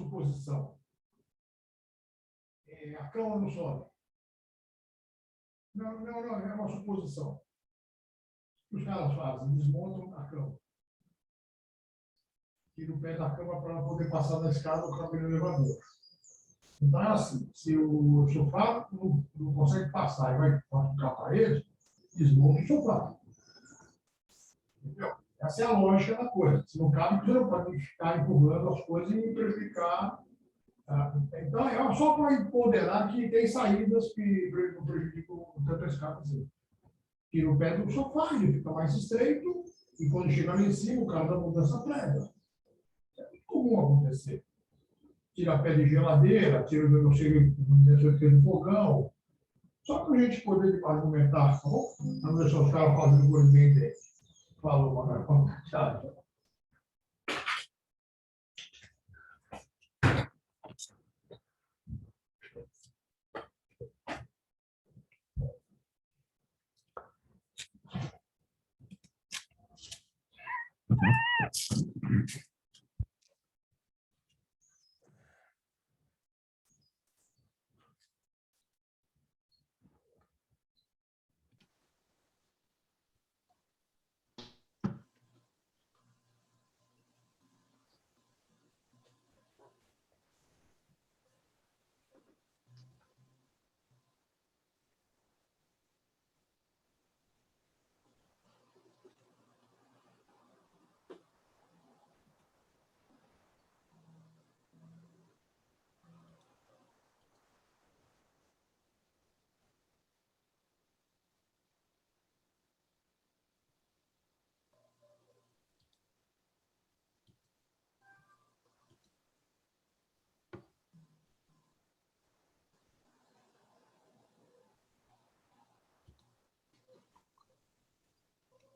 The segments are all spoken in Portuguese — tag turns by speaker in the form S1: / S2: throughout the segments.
S1: suposição. A cama não sobe. Não, é uma suposição. O que os caras fazem? Desmontam a cama. Tira o pé da cama para poder passar na escada ou caber no elevador. Então é assim, se o sofá não consegue passar e vai ficar a parede, desmonta o sofá. Entendeu? Essa é a lógica da coisa. Se não cabe, você não pode ficar empurrando as coisas e prejudicar. Então, é só para empoderar que tem saídas que não prejudicam tanto a escada assim. Tira o pé do sofá, ele fica mais estreito, e quando chega lá em cima, o cara da mudança prega. É muito comum acontecer. Tira pé de geladeira, tira não sei do fogão. Só para a gente poder argumentar, tá bom? Não deixar os caras fazendo coisa bem dele. Falou, Manuel. Tchau.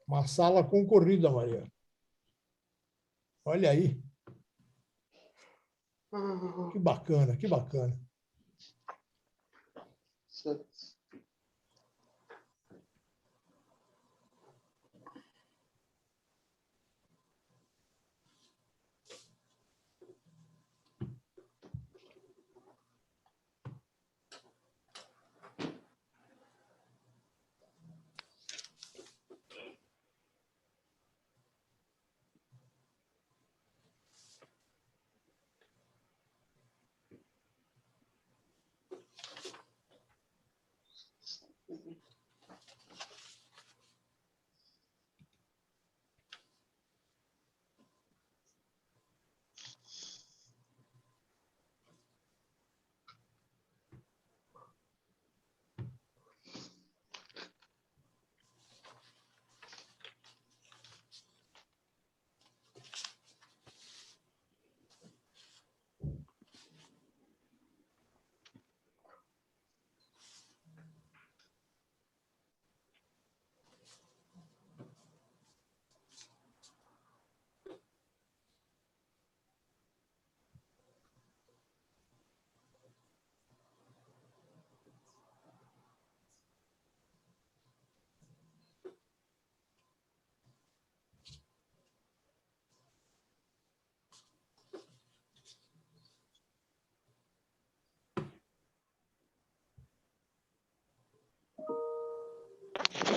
S2: Uma sala concorrida, Maria. Olha aí. Que bacana, que bacana.
S3: Certo.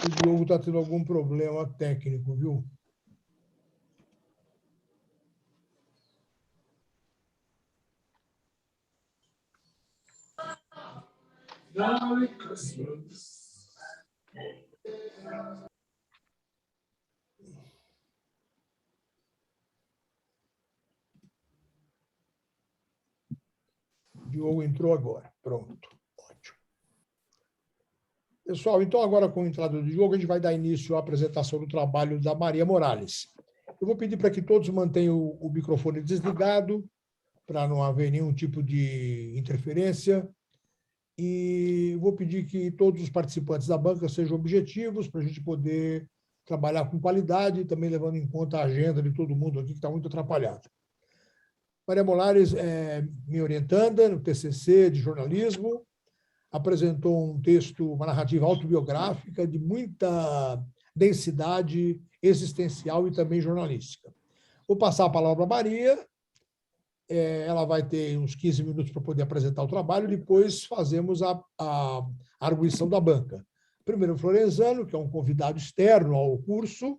S2: O Diogo está tendo algum problema técnico, viu?
S1: Merry Christmas.
S2: O Diogo entrou agora. Pronto. Ótimo. Pessoal, então agora com a entrada do Diogo, a gente vai dar início à apresentação do trabalho da Maria Morales. Eu vou pedir para que todos mantenham o microfone desligado, para não haver nenhum tipo de interferência. E vou pedir que todos os participantes da banca sejam objetivos, para a gente poder trabalhar com qualidade e também levando em conta a agenda de todo mundo aqui, que está muito atrapalhada. Maria Morales é minha orientanda no TCC de jornalismo, apresentou um texto, uma narrativa autobiográfica de muita densidade existencial e também jornalística. Vou passar a palavra para a Maria, ela vai ter uns 15 minutos para poder apresentar o trabalho, depois fazemos a arguição da banca. Primeiro o Florenzano, que é um convidado externo ao curso,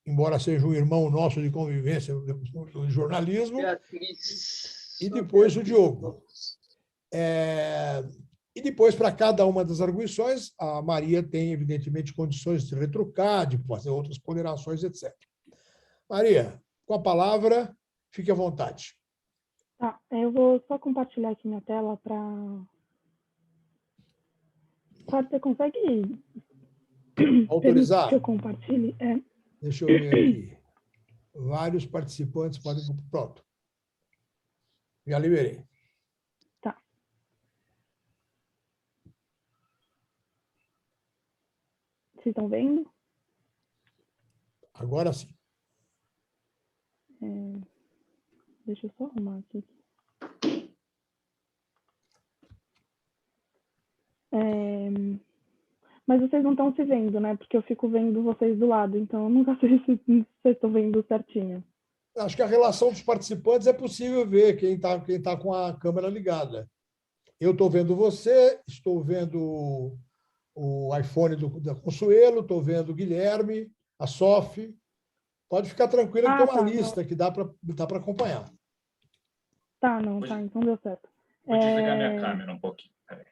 S2: embora seja um irmão nosso de convivência no jornalismo, e depois o Diogo. E depois, para cada uma das arguições, a Maria tem, evidentemente, condições de retrucar, de fazer outras ponderações, etc. Maria, com a palavra, fique à vontade.
S3: Tá, eu vou só compartilhar aqui minha tela para... Claro, você consegue
S2: Autorizar?
S3: que eu compartilhe?
S2: Deixa eu ver aqui. Vários participantes podem... Pronto. Já liberei.
S3: Tá. Vocês estão vendo?
S2: Agora sim.
S3: Deixa eu só arrumar aqui. Mas vocês não estão se vendo, né? Porque eu fico vendo vocês do lado, então eu nunca sei se vocês estão vendo certinho.
S2: Acho que a relação dos participantes é possível ver quem tá com a câmera ligada. Eu estou vendo você, estou vendo o iPhone da Consuelo, estou vendo o Guilherme, a Sophie. Pode ficar tranquila que tem uma lista que dá para acompanhar.
S3: Tá, não, tá, então deu certo.
S4: Vou desligar minha câmera um pouquinho. Peraí.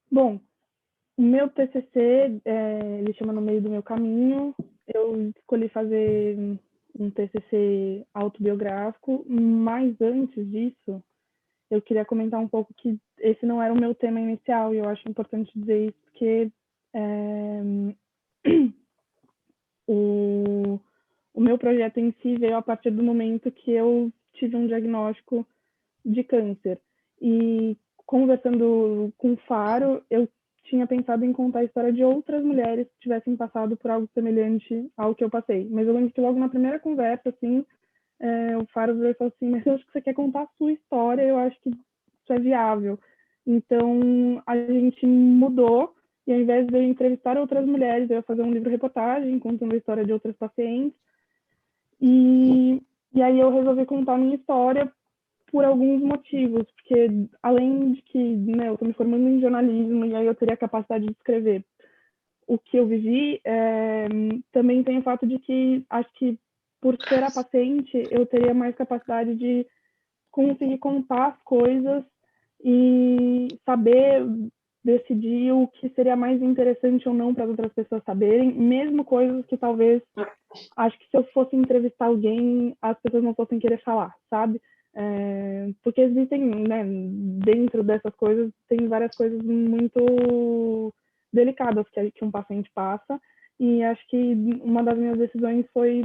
S3: Bom, o meu TCC, ele chama No Meio do Meu Caminho. Eu escolhi fazer um TCC autobiográfico, mas antes disso, eu queria comentar um pouco que esse não era o meu tema inicial, e eu acho importante dizer isso, porque o meu projeto em si veio a partir do momento que eu tive um diagnóstico de câncer. E conversando com o Faro, eu tinha pensado em contar a história de outras mulheres que tivessem passado por algo semelhante ao que eu passei. Mas eu lembro que logo na primeira conversa, assim, o Faro veio e falou assim, mas eu acho que você quer contar a sua história, eu acho que isso é viável. Então, a gente mudou, e ao invés de eu entrevistar outras mulheres, eu ia fazer um livro-reportagem contando a história de outras pacientes. E aí eu resolvi contar a minha história por alguns motivos, porque além de que eu estou me formando em jornalismo e aí eu teria a capacidade de escrever o que eu vivi, também tem o fato de que acho que por ser a paciente eu teria mais capacidade de conseguir contar as coisas e saber decidir o que seria mais interessante ou não para as outras pessoas saberem, mesmo coisas que talvez acho que se eu fosse entrevistar alguém as pessoas não fossem querer falar, sabe? Porque existem, né, dentro dessas coisas, tem várias coisas muito delicadas que um paciente passa, e acho que uma das minhas decisões foi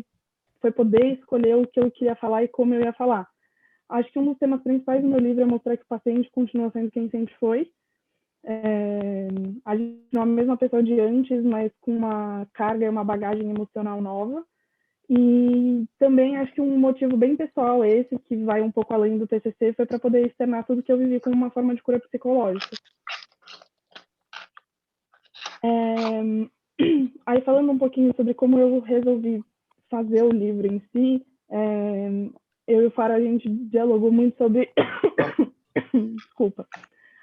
S3: poder escolher o que eu queria falar e como eu ia falar. Acho que um dos temas principais do meu livro é mostrar que o paciente continua sendo quem sempre foi. A gente não é a mesma pessoa de antes, mas com uma carga e uma bagagem emocional nova. E também acho que um motivo bem pessoal esse, que vai um pouco além do TCC, foi para poder externar tudo que eu vivi como uma forma de cura psicológica. Aí falando um pouquinho sobre como eu resolvi fazer o livro em si, eu e o Faro, a gente dialogou muito sobre... Desculpa.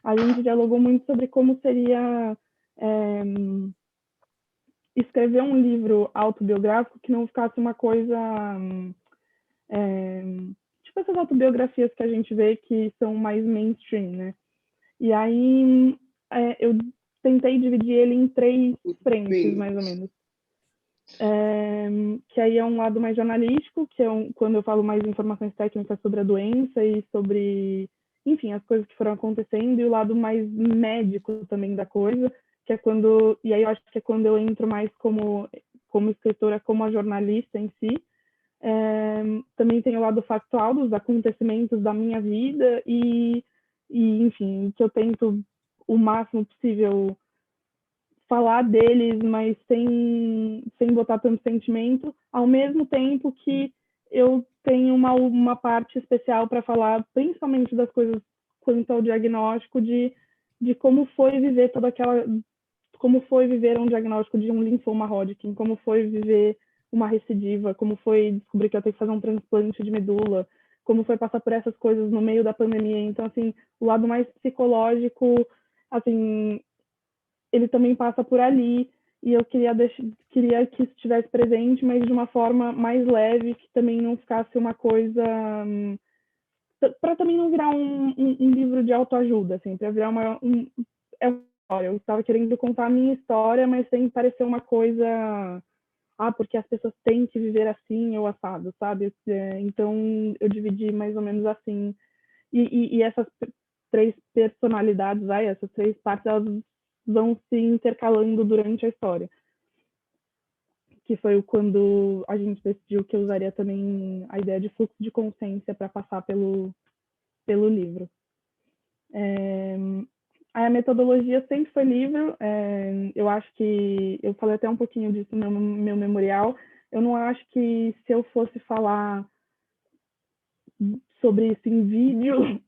S3: A gente dialogou muito sobre como seria... escrever um livro autobiográfico que não ficasse uma coisa tipo essas autobiografias que a gente vê que são mais mainstream, né? E aí eu tentei dividir ele em 3 frentes, mais ou menos. Que aí é um lado mais jornalístico, que é quando eu falo mais informações técnicas sobre a doença e sobre, enfim, as coisas que foram acontecendo, e o lado mais médico também da coisa, que é quando, e aí eu acho que é quando eu entro mais como escritora, como a jornalista em si. Também tem o lado factual dos acontecimentos da minha vida e enfim, que eu tento o máximo possível falar deles, mas sem botar tanto sentimento, ao mesmo tempo que eu tenho uma parte especial para falar, principalmente das coisas quanto ao diagnóstico, de como foi viver como foi viver um diagnóstico de um linfoma Hodgkin, como foi viver uma recidiva, como foi descobrir que eu tenho que fazer um transplante de medula, como foi passar por essas coisas no meio da pandemia. Então, assim, o lado mais psicológico, assim, ele também passa por ali, e eu queria que isso estivesse presente, mas de uma forma mais leve, que também não ficasse uma coisa... para também não virar um livro de autoajuda, assim, para virar é uma história. Eu estava querendo contar a minha história, mas sem parecer uma coisa... porque as pessoas têm que viver assim ou assado, sabe? Então, eu dividi mais ou menos assim. E essas 3 personalidades, essas 3 partes, elas vão se intercalando durante a história. Que foi quando a gente decidiu que eu usaria também a ideia de fluxo de consciência para passar pelo livro. A metodologia sempre foi livro. Eu acho que... Eu falei até um pouquinho disso no meu memorial. Eu não acho que se eu fosse falar sobre isso em vídeo,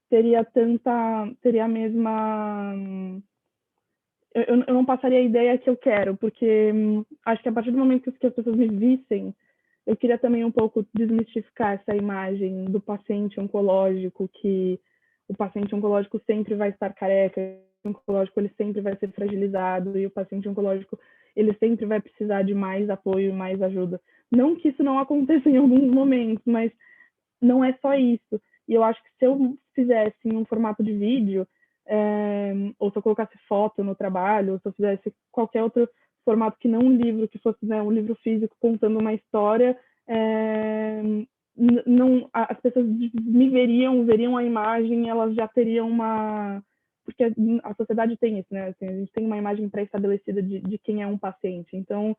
S3: teria a mesma... Eu não passaria a ideia que eu quero, porque acho que a partir do momento que as pessoas me vissem, eu queria também um pouco desmistificar essa imagem do paciente oncológico, que o paciente oncológico sempre vai estar careca, o oncológico ele sempre vai ser fragilizado, e o paciente oncológico ele sempre vai precisar de mais apoio e mais ajuda. Não que isso não aconteça em alguns momentos, mas não é só isso. E eu acho que se eu fizesse em um formato de vídeo, ou se eu colocasse foto no trabalho, ou se eu fizesse qualquer outro formato que não um livro, que fosse, né, um livro físico contando uma história, não, as pessoas me veriam a imagem, elas já teriam uma... Porque a sociedade tem isso, né? Assim, a gente tem uma imagem pré-estabelecida de quem é um paciente. Então,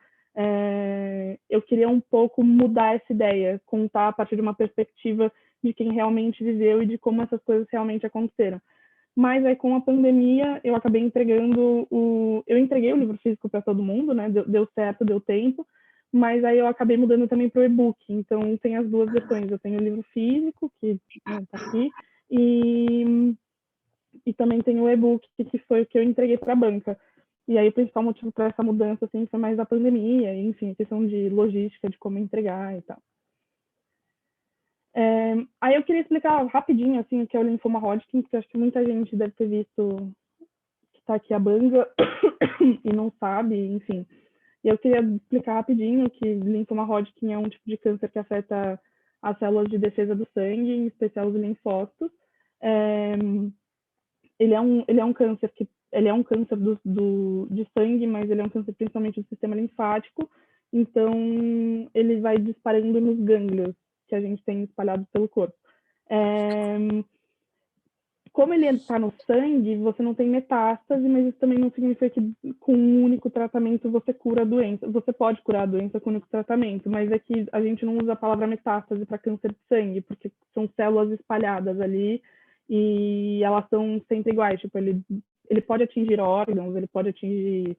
S3: eu queria um pouco mudar essa ideia, contar a partir de uma perspectiva de quem realmente viveu e de como essas coisas realmente aconteceram. Mas aí, com a pandemia, eu acabei entregando eu entreguei o livro físico para todo mundo, né? Deu certo, deu tempo. Mas aí eu acabei mudando também para o e-book. Então, tem as 2 versões. Eu tenho o livro físico, que está aqui, e também tem o e-book, que foi o que eu entreguei para a banca. E aí o principal motivo para essa mudança assim, foi mais a pandemia, enfim, a questão de logística, de como entregar e tal. Aí eu queria explicar rapidinho assim, o que é o linfoma Hodgkin, porque eu acho que muita gente deve ter visto que está aqui a banga e não sabe, enfim. E eu queria explicar rapidinho que linfoma Hodgkin é um tipo de câncer que afeta as células de defesa do sangue, em especial os linfócitos. Ele é um câncer de sangue, mas ele é um câncer principalmente do sistema linfático. Então, ele vai disparando nos gânglios que a gente tem espalhados pelo corpo. Como ele está no sangue, você não tem metástase, mas isso também não significa que com um único tratamento você cura a doença. Você pode curar a doença com um único tratamento, mas é que a gente não usa a palavra metástase para câncer de sangue, porque são células espalhadas ali e elas são sempre iguais. Tipo, ele pode atingir órgãos, ele pode atingir...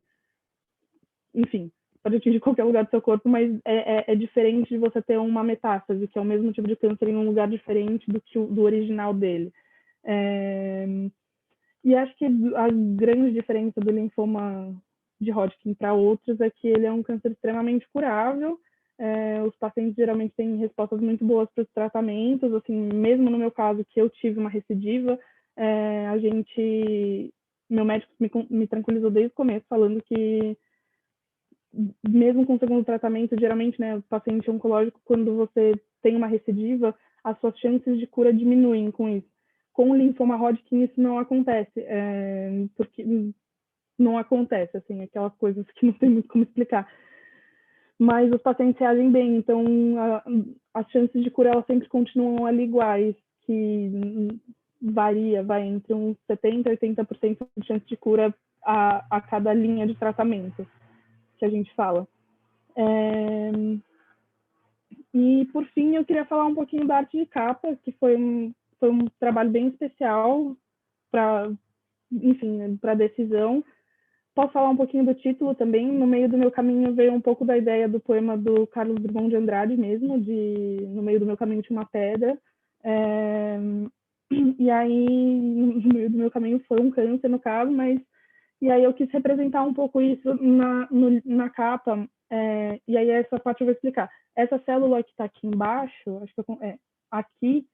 S3: Enfim, pode atingir qualquer lugar do seu corpo, mas é diferente de você ter uma metástase, que é o mesmo tipo de câncer em um lugar diferente do original dele. E acho que a grande diferença do linfoma de Hodgkin para outros é que ele é um câncer extremamente curável. Os pacientes geralmente têm respostas muito boas para os tratamentos. Assim, mesmo no meu caso, que eu tive uma recidiva, meu médico me tranquilizou desde o começo, falando que mesmo com o segundo tratamento, geralmente, né, o paciente oncológico, quando você tem uma recidiva, as suas chances de cura diminuem com isso. Com o linfoma Hodgkin isso não acontece, porque não acontece, assim, aquelas coisas que não tem muito como explicar. Mas os pacientes reagem bem, então as chances de cura elas sempre continuam ali iguais, que vai entre uns 70% e 80% de chance de cura a cada linha de tratamento que a gente fala. E, por fim, eu queria falar um pouquinho da arte de capa, que foi um trabalho bem especial para decisão. Posso falar um pouquinho do título também? No meio do meu caminho veio um pouco da ideia do poema do Carlos Drummond de Andrade mesmo, no meio do meu caminho tinha uma pedra. E aí, no meio do meu caminho foi um câncer, no caso, mas... E aí eu quis representar um pouco isso na capa, E aí essa parte eu vou explicar. Essa célula que está aqui embaixo, acho que aqui,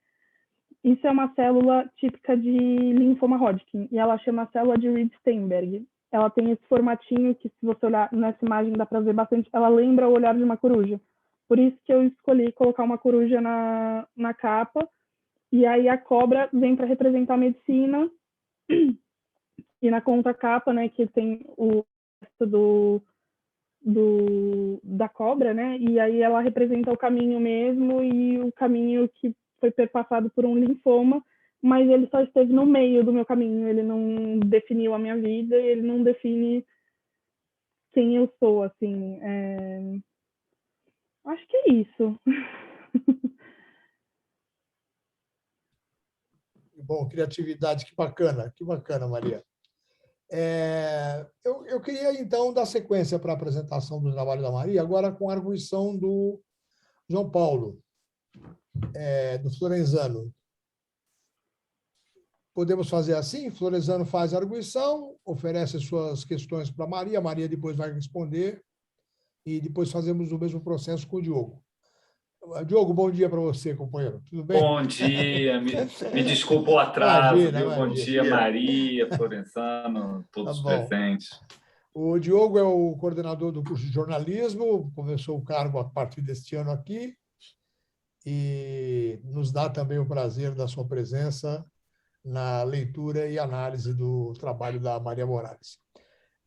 S3: isso é uma célula típica de linfoma Hodgkin, e ela chama célula de Reed-Steinberg. Ela tem esse formatinho que, se você olhar nessa imagem, dá para ver bastante, ela lembra o olhar de uma coruja. Por isso que eu escolhi colocar uma coruja na capa, e aí a cobra vem para representar a medicina, e na contracapa, né, que tem o resto da cobra, né, e aí ela representa o caminho mesmo, e o caminho que foi perpassado por um linfoma, mas ele só esteve no meio do meu caminho, ele não definiu a minha vida, ele não define quem eu sou, assim. Acho que é isso.
S2: Bom, criatividade, que bacana, Maria. Eu queria, então, dar sequência para a apresentação do trabalho da Maria, agora com a arguição do João Paulo, do Florenzano. Podemos fazer assim? Florenzano faz a arguição, oferece suas questões para a Maria depois vai responder, e depois fazemos o mesmo processo com o Diogo. Diogo, bom dia para você, companheiro. Tudo bem?
S4: Bom dia, me desculpa o atraso,
S2: Imagina,
S4: viu? Bom
S2: imagina.
S4: dia, Maria, Florenzano, todos
S2: Tá bom.
S4: presentes.
S2: O Diogo é o coordenador do curso de jornalismo, começou o cargo a partir deste ano aqui, e nos dá também o prazer da sua presença na leitura e análise do trabalho da Maria Morales.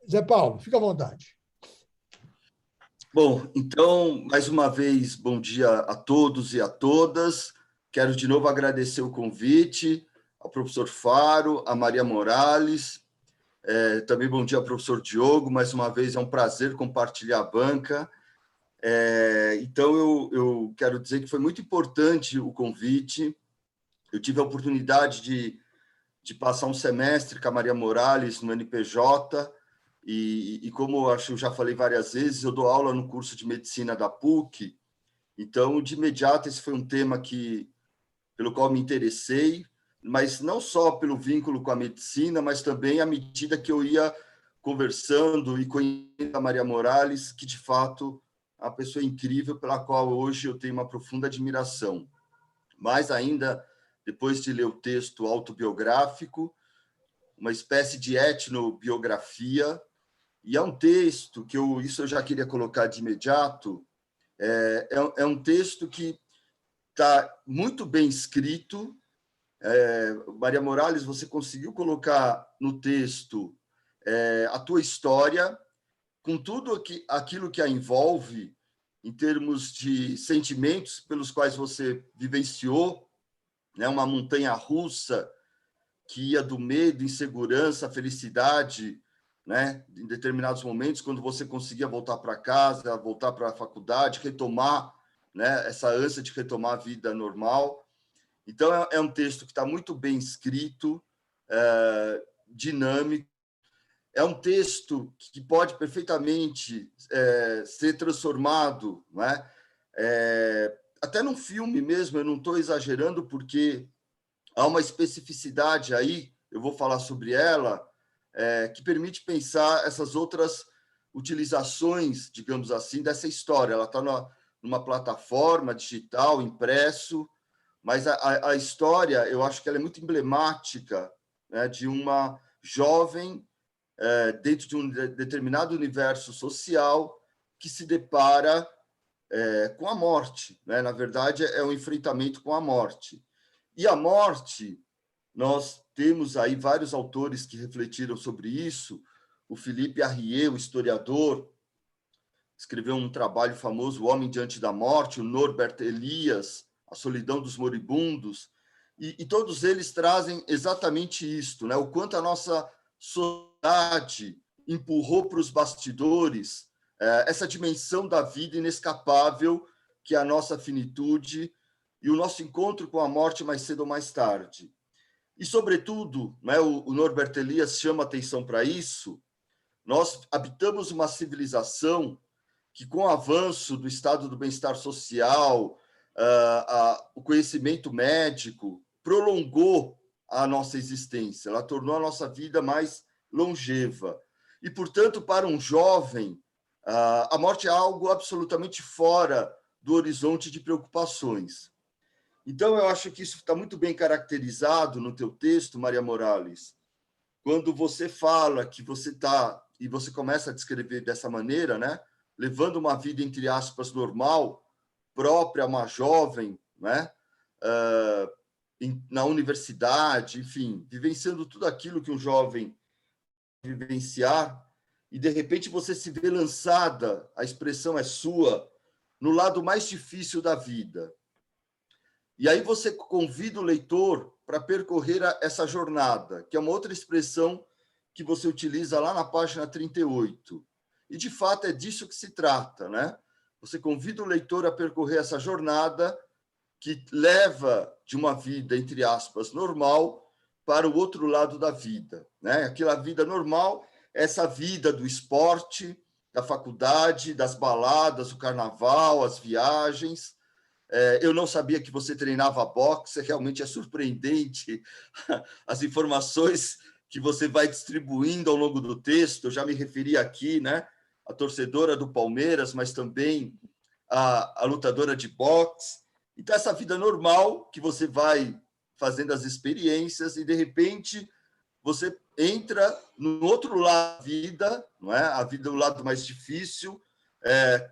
S2: Zé Paulo, fica à vontade.
S5: Bom, então, mais uma vez, bom dia a todos e a todas. Quero de novo agradecer o convite ao professor Faro, a Maria Morales. Também bom dia ao professor Diogo. Mais uma vez, é um prazer compartilhar a banca. Então, eu quero dizer que foi muito importante o convite. Eu tive a oportunidade de passar um semestre com a Maria Morales no NPJ, e como acho que eu já falei várias vezes, eu dou aula no curso de medicina da PUC, então, de imediato, esse foi um tema pelo qual me interessei, mas não só pelo vínculo com a medicina, mas também à medida que eu ia conversando e conhecendo a Maria Morales, que, de fato, é uma pessoa incrível pela qual hoje eu tenho uma profunda admiração. Mais ainda, depois de ler o texto autobiográfico, uma espécie de etnobiografia, e é um texto que isso eu já queria colocar de imediato, é um texto que está muito bem escrito. Maria Morales, você conseguiu colocar no texto a tua história, com tudo aquilo que a envolve, em termos de sentimentos pelos quais você vivenciou, né, uma montanha-russa que ia do medo, insegurança, felicidade, né, em determinados momentos, quando você conseguia voltar para casa, voltar para a faculdade, retomar, né, essa ânsia de retomar a vida normal. Então, é um texto que está muito bem escrito, dinâmico. É um texto que pode perfeitamente ser transformado, né, até num filme mesmo. Eu não estou exagerando, porque há uma especificidade aí, eu vou falar sobre ela, que permite pensar essas outras utilizações, digamos assim, dessa história. Ela está numa plataforma digital, impresso, mas a história, eu acho que ela é muito emblemática, né, de uma jovem dentro de um determinado universo social que se depara com a morte, né? Na verdade, é um enfrentamento com a morte. E a morte, nós temos aí vários autores que refletiram sobre isso. O Philippe Arrier, o historiador, escreveu um trabalho famoso, O Homem Diante da Morte, o Norbert Elias, A Solidão dos Moribundos, e todos eles trazem exatamente isto, né? O quanto a nossa sociedade empurrou para os bastidores essa dimensão da vida inescapável, que é a nossa finitude e o nosso encontro com a morte mais cedo ou mais tarde. E, sobretudo, né, o Norbert Elias chama atenção para isso. Nós habitamos uma civilização que, com o avanço do estado do bem-estar social, o conhecimento médico, prolongou a nossa existência, ela tornou a nossa vida mais longeva. E, portanto, para um jovem, A morte é algo absolutamente fora do horizonte de preocupações. Então, eu acho que isso está muito bem caracterizado no teu texto, Maria Morales, quando você fala que você está, e você começa a descrever dessa maneira, né? Levando uma vida, entre aspas, normal, própria a uma jovem, né? Na universidade, enfim, vivenciando tudo aquilo que um jovem vivenciar, e de repente você se vê lançada, a expressão é sua, no lado mais difícil da vida. E aí você convida o leitor para percorrer essa jornada, que é uma outra expressão que você utiliza lá na página 38. E, de fato, é disso que se trata, né? Você convida o leitor a percorrer essa jornada que leva de uma vida, entre aspas, normal para o outro lado da vida, né? Aquela vida normal, essa vida do esporte, da faculdade, das baladas, o carnaval, as viagens. Eu não sabia que você treinava boxe, realmente é surpreendente as informações que você vai distribuindo ao longo do texto. Eu já me referi aqui, né, a torcedora do Palmeiras, mas também a lutadora de boxe. Então, essa vida normal que você vai fazendo as experiências e, de repente, você entra no outro lado da vida, não é? A vida do lado mais difícil,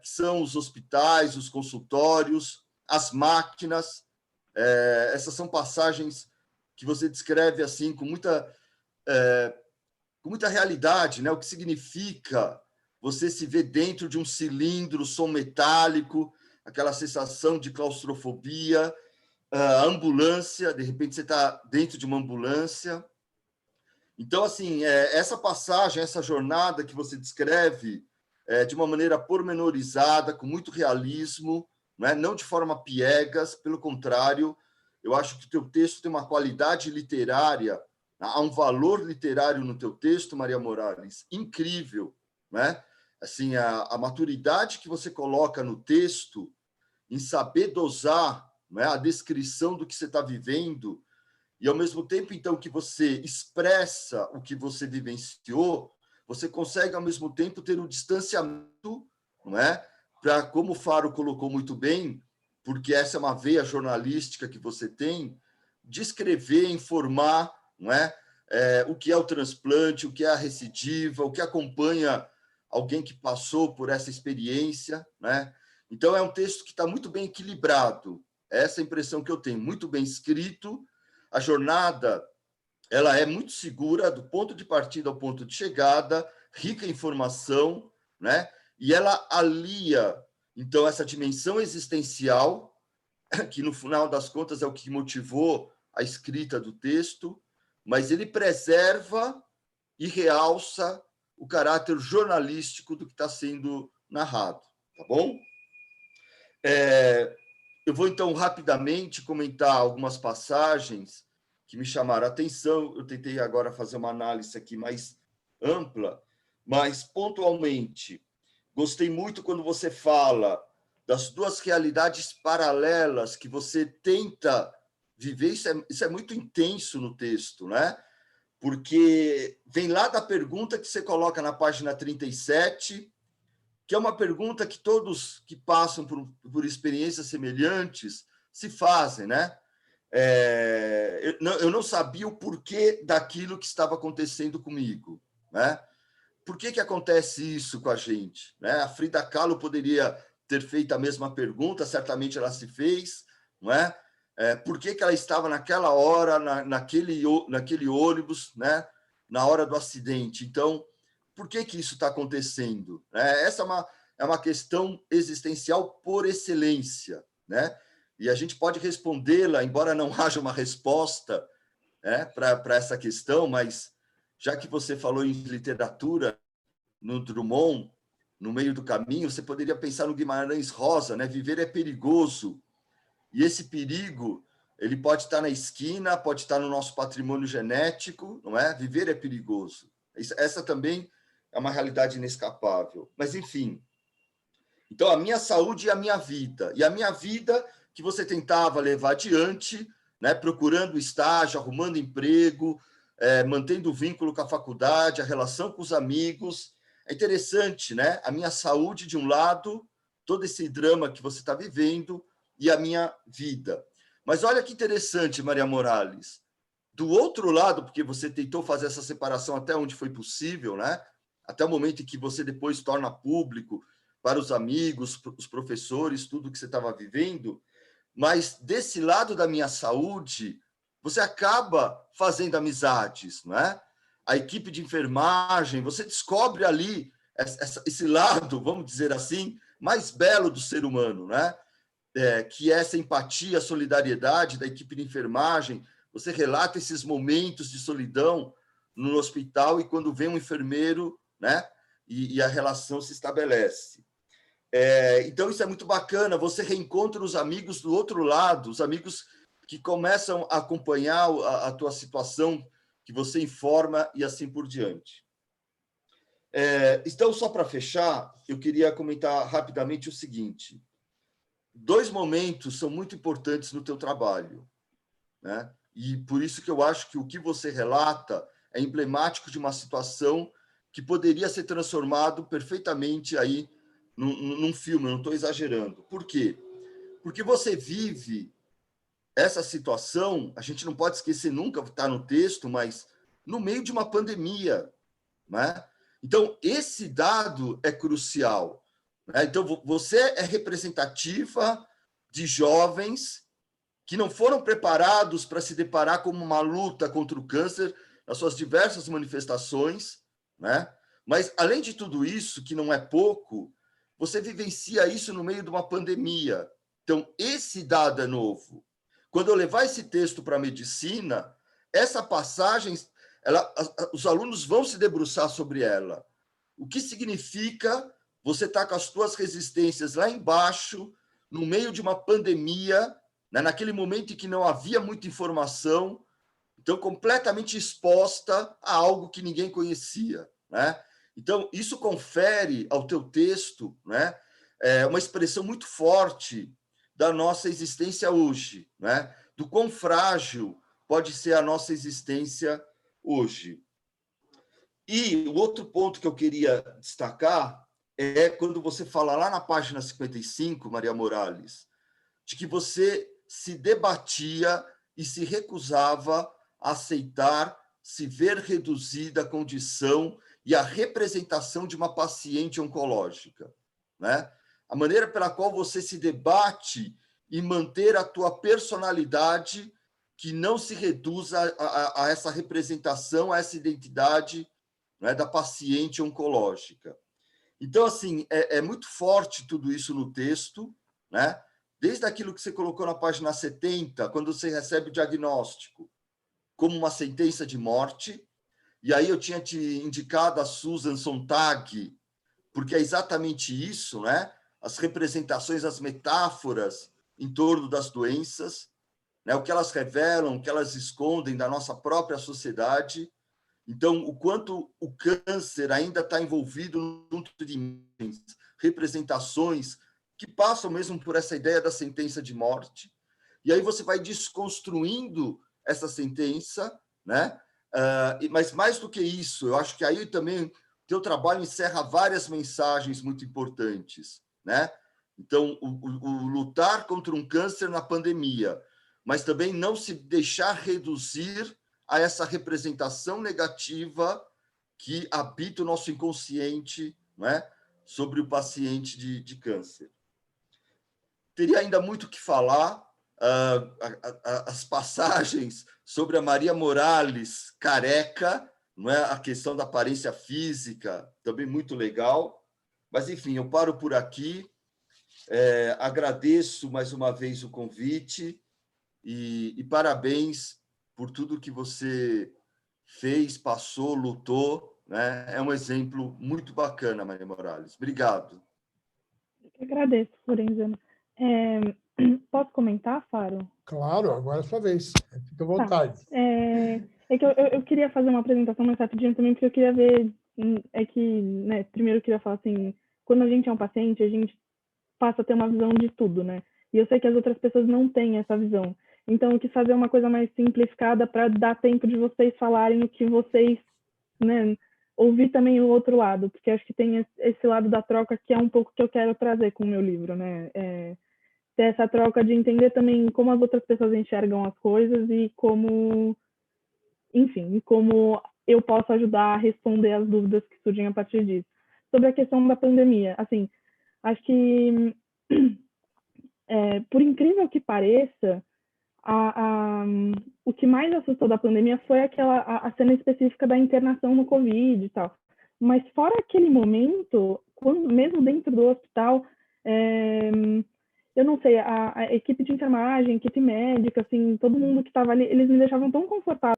S5: que são os hospitais, os consultórios, as máquinas. Essas são passagens que você descreve assim com muita realidade, né? O que significa você se ver dentro de um cilindro, som metálico, aquela sensação de claustrofobia, a ambulância, de repente você está dentro de uma ambulância. Então, assim, essa passagem, essa jornada que você descreve de uma maneira pormenorizada, com muito realismo, não de forma piegas, pelo contrário, eu acho que o teu texto tem uma qualidade literária, há um valor literário no teu texto, Maria Morales, incrível, né? Assim, a maturidade que você coloca no texto em saber dosar, né, a descrição do que você está vivendo e, ao mesmo tempo, então, que você expressa o que você vivenciou, você consegue, ao mesmo tempo, ter um distanciamento, não é? Para, como o Faro colocou muito bem, porque essa é uma veia jornalística que você tem, descrever, informar, não é? O que é o transplante, o que é a recidiva, o que acompanha alguém que passou por essa experiência, né? Então, é um texto que está muito bem equilibrado. Essa é a impressão que eu tenho, muito bem escrito. A jornada ela é muito segura, do ponto de partida ao ponto de chegada, rica em informação, né? E ela alia, então, essa dimensão existencial, que, no final das contas, é o que motivou a escrita do texto, mas ele preserva e realça o caráter jornalístico do que está sendo narrado, tá bom? Eu vou, então, rapidamente comentar algumas passagens que me chamaram a atenção. Eu tentei agora fazer uma análise aqui mais ampla, mas, pontualmente, gostei muito quando você fala das duas realidades paralelas que você tenta viver. Isso é muito intenso no texto, né? Porque vem lá da pergunta que você coloca na página 37, que é uma pergunta que todos que passam por experiências semelhantes se fazem, né? Eu não sabia o porquê daquilo que estava acontecendo comigo, né? Por que acontece isso com a gente, né? A Frida Kahlo poderia ter feito a mesma pergunta, certamente ela se fez, não é? Por que ela estava naquela hora, naquele ônibus, né? Na hora do acidente? Então, por que isso está acontecendo? Essa é uma questão existencial por excelência, né? E a gente pode respondê-la, embora não haja uma resposta, né, para essa questão, mas já que você falou em literatura, no Drummond, no meio do caminho, você poderia pensar no Guimarães Rosa, né? Viver é perigoso. E esse perigo, ele pode estar na esquina, pode estar no nosso patrimônio genético, não é? Viver é perigoso. Essa também é uma realidade inescapável. Mas, enfim. Então, a minha saúde e a minha vida. E a minha vida que você tentava levar adiante, né? Procurando estágio, arrumando emprego, mantendo o vínculo com a faculdade, a relação com os amigos, é interessante, né? A minha saúde de um lado, todo esse drama que você está vivendo e a minha vida. Mas olha que interessante, Maria Morales. Do outro lado, porque você tentou fazer essa separação até onde foi possível, né? Até o momento em que você depois torna público para os amigos, os professores, tudo que você estava vivendo, mas desse lado da minha saúde, você acaba fazendo amizades, não é? A equipe de enfermagem, você descobre ali esse lado, vamos dizer assim, mais belo do ser humano, né? Que é essa empatia, solidariedade da equipe de enfermagem. Você relata esses momentos de solidão no hospital e quando vem um enfermeiro, né? E a relação se estabelece. Então, isso é muito bacana. Você reencontra os amigos do outro lado, os amigos que começam a acompanhar a tua situação, que você informa e assim por diante. Então, só para fechar, eu queria comentar rapidamente o seguinte. 2 momentos são muito importantes no teu trabalho, né? E por isso que eu acho que o que você relata é emblemático de uma situação que poderia ser transformado perfeitamente aí num filme, eu não estou exagerando. Por quê? Porque você vive essa situação, a gente não pode esquecer nunca, está no texto, mas no meio de uma pandemia, né? Então, esse dado é crucial, né? Então, você é representativa de jovens que não foram preparados para se deparar com uma luta contra o câncer nas suas diversas manifestações, né? Mas, além de tudo isso, que não é pouco, você vivencia isso no meio de uma pandemia. Então, esse dado é novo. Quando eu levar esse texto para a medicina, essa passagem, os alunos vão se debruçar sobre ela. O que significa você estar com as suas resistências lá embaixo, no meio de uma pandemia, né, naquele momento em que não havia muita informação, então completamente exposta a algo que ninguém conhecia, né? Então, isso confere ao teu texto, né, uma expressão muito forte da nossa existência hoje, né? Do quão frágil pode ser a nossa existência hoje. E o outro ponto que eu queria destacar é quando você fala lá na página 55, Maria Morales, de que você se debatia e se recusava a aceitar se ver reduzida a condição e a representação de uma paciente oncológica, né? A maneira pela qual você se debate e manter a tua personalidade que não se reduz a essa representação, a essa identidade, né, da paciente oncológica. Então, assim, é muito forte tudo isso no texto, né? Desde aquilo que você colocou na página 70, quando você recebe o diagnóstico como uma sentença de morte, e aí eu tinha te indicado a Susan Sontag, porque é exatamente isso, né? As representações, as metáforas em torno das doenças, né? O que elas revelam, o que elas escondem da nossa própria sociedade. Então, o quanto o câncer ainda está envolvido junto de representações que passam mesmo por essa ideia da sentença de morte. E aí você vai desconstruindo essa sentença, né? Mas mais do que isso, eu acho que aí também o teu trabalho encerra várias mensagens muito importantes, né? Então, o lutar contra um câncer na pandemia, mas também não se deixar reduzir a essa representação negativa que habita o nosso inconsciente, né, sobre o paciente de câncer. Teria ainda muito o que falar, as passagens sobre a Maria Morales careca, não é? A questão da aparência física, também muito legal. Mas, enfim, eu paro por aqui. Agradeço mais uma vez o convite e parabéns por tudo que você fez, passou, lutou, né? É um exemplo muito bacana, Maria Morales. Obrigado.
S3: Eu agradeço, Lorenzana. Posso comentar, Faro?
S2: Claro, agora é a sua vez. Fica à vontade.
S3: Tá. É que eu queria fazer uma apresentação mais rapidinho também, porque eu queria ver, né, primeiro eu queria falar assim, quando a gente é um paciente, a gente passa a ter uma visão de tudo, né? E eu sei que as outras pessoas não têm essa visão. Então, eu quis fazer uma coisa mais simplificada para dar tempo de vocês falarem o que vocês, né, ouvir também o outro lado, porque acho que tem esse lado da troca que é um pouco que eu quero trazer com o meu livro, né? Ter essa troca de entender também como as outras pessoas enxergam as coisas e como, enfim, como eu posso ajudar a responder as dúvidas que surgem a partir disso. Sobre a questão da pandemia, assim, acho que, por incrível que pareça, o que mais assustou da pandemia foi a cena específica da internação no Covid e tal. Mas fora aquele momento, mesmo dentro do hospital, eu não sei, a equipe de enfermagem, a equipe médica, assim, todo mundo que estava ali, eles me deixavam tão confortável.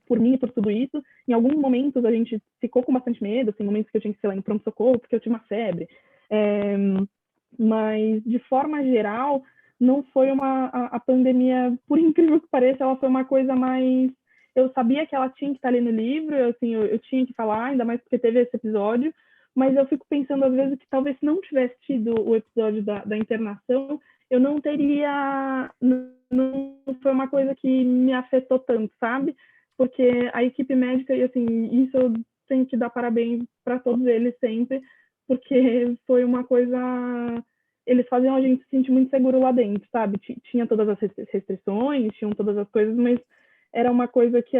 S3: Por mim e por tudo isso. Em alguns momentos a gente ficou com bastante medo, assim, momentos que eu tinha que ser lá no pronto-socorro, porque eu tinha uma febre. Mas, de forma geral, não foi a pandemia, por incrível que pareça, ela foi uma coisa mais... Eu sabia que ela tinha que estar ali no livro, assim, eu tinha que falar, ainda mais porque teve esse episódio, mas eu fico pensando, às vezes, que talvez se não tivesse tido o episódio da internação, eu não teria... Não foi uma coisa que me afetou tanto, sabe? Porque a equipe médica, e assim, isso eu tenho que dar parabéns para todos eles sempre, porque foi uma coisa... Eles faziam a gente se sentir muito seguro lá dentro, sabe? Tinha todas as restrições, tinham todas as coisas, mas era uma coisa que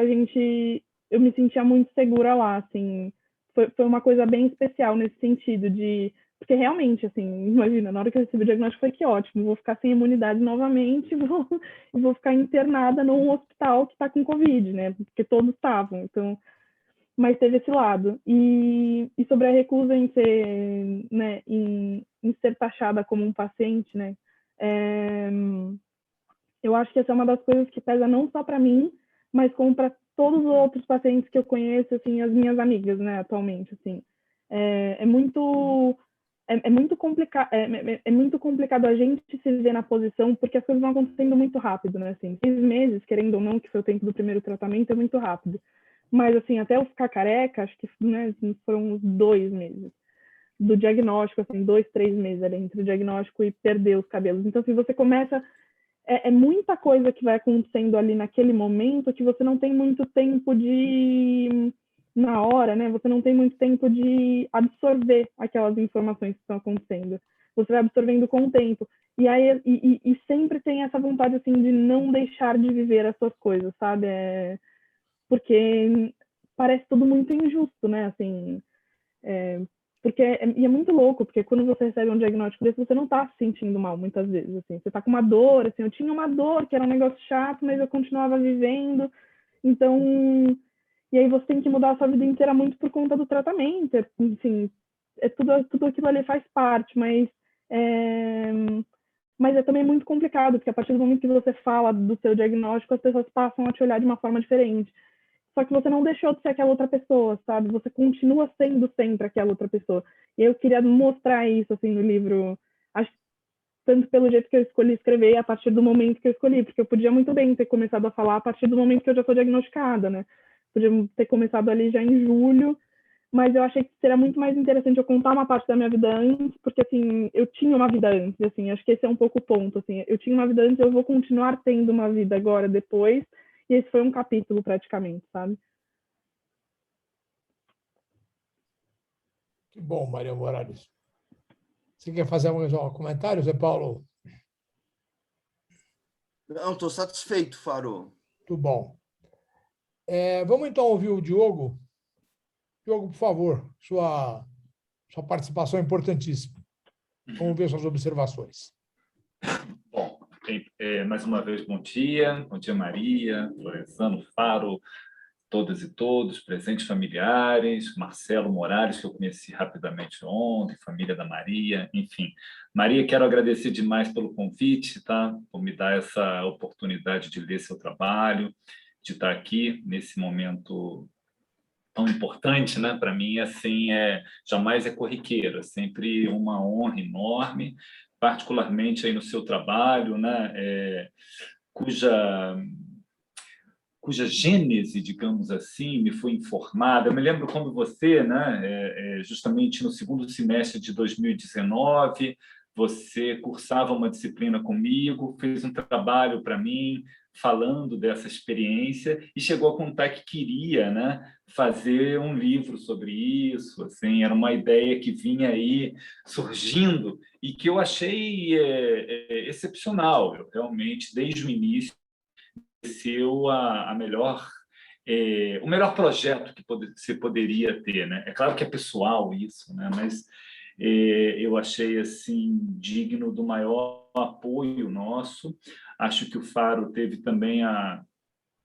S3: eu me sentia muito segura lá, assim. Foi uma coisa bem especial nesse sentido de... Porque realmente, assim, imagina, na hora que eu recebi o diagnóstico foi que ótimo, vou ficar sem imunidade novamente e vou ficar internada num hospital que está com Covid, né? Porque todos estavam, então... Mas teve esse lado. E sobre a recusa em ser, né, em ser taxada como um paciente, né? Eu acho que essa é uma das coisas que pesa não só para mim, mas como para todos os outros pacientes que eu conheço, assim, as minhas amigas, né, atualmente, assim. É muito complicado, é muito complicado a gente se ver na posição, porque as coisas vão acontecendo muito rápido, né, assim, 6 meses, querendo ou não, que foi o tempo do primeiro tratamento, é muito rápido. Mas, assim, até eu ficar careca, acho que, né, foram uns 2 meses. Do diagnóstico, assim, 2, 3 meses ali entre o diagnóstico e perder os cabelos. Então, assim, você começa... É muita coisa que vai acontecendo ali naquele momento que você não tem muito tempo de... Na hora, né? Você não tem muito tempo de absorver aquelas informações que estão acontecendo. Você vai absorvendo com o tempo. E aí e sempre tem essa vontade, assim, de não deixar de viver as suas coisas, sabe? Porque parece tudo muito injusto, né? Assim, porque e é muito louco, porque quando você recebe um diagnóstico desse, você não tá se sentindo mal, muitas vezes, assim. Você tá com uma dor, assim, eu tinha uma dor, que era um negócio chato, mas eu continuava vivendo. Então, e aí você tem que mudar a sua vida inteira muito por conta do tratamento. Enfim, tudo aquilo ali faz parte, mas é também muito complicado, porque a partir do momento que você fala do seu diagnóstico, as pessoas passam a te olhar de uma forma diferente. Só que você não deixou de ser aquela outra pessoa, sabe? Você continua sendo sempre aquela outra pessoa. E eu queria mostrar isso, assim, no livro. Acho tanto pelo jeito que eu escolhi escrever, a partir do momento que eu escolhi, porque eu podia muito bem ter começado a falar a partir do momento que eu já estou diagnosticada, né? Podia ter começado ali já em julho, mas eu achei que seria muito mais interessante eu contar uma parte da minha vida antes, porque, assim, eu tinha uma vida antes, assim, acho que esse é um pouco o ponto, assim, eu tinha uma vida antes, eu vou continuar tendo uma vida agora, depois, e esse foi um capítulo, praticamente, sabe?
S2: Que bom, Maria Morales. Você quer fazer mais um comentário, Zé Paulo?
S5: Não, estou satisfeito, Faro.
S2: Tudo bom. Vamos então ouvir o Diogo. Diogo, por favor, sua participação é importantíssima. Vamos ver suas observações.
S4: Bom, mais uma vez, bom dia, Maria, Lorenzano, Faro, todas e todos, presentes familiares, Marcelo Morales, que eu conheci rapidamente ontem, família da Maria, enfim. Maria, quero agradecer demais pelo convite, tá? Por me dar essa oportunidade de ler seu trabalho, de estar aqui nesse momento tão importante, né? Para mim, assim, jamais é corriqueiro, é sempre uma honra enorme, particularmente aí no seu trabalho, né? cuja gênese, digamos assim, me foi informada. Eu me lembro quando você, né, justamente no segundo semestre de 2019, você cursava uma disciplina comigo, fez um trabalho para mim, falando dessa experiência, e chegou a contar que queria, né, fazer um livro sobre isso. Assim, era uma ideia que vinha aí surgindo e que eu achei excepcional. Eu realmente, desde o início, seu o melhor projeto que você poderia ter, né? É claro que é pessoal isso, né? Mas eu achei assim digno do maior apoio nosso. Acho que o Faro teve também a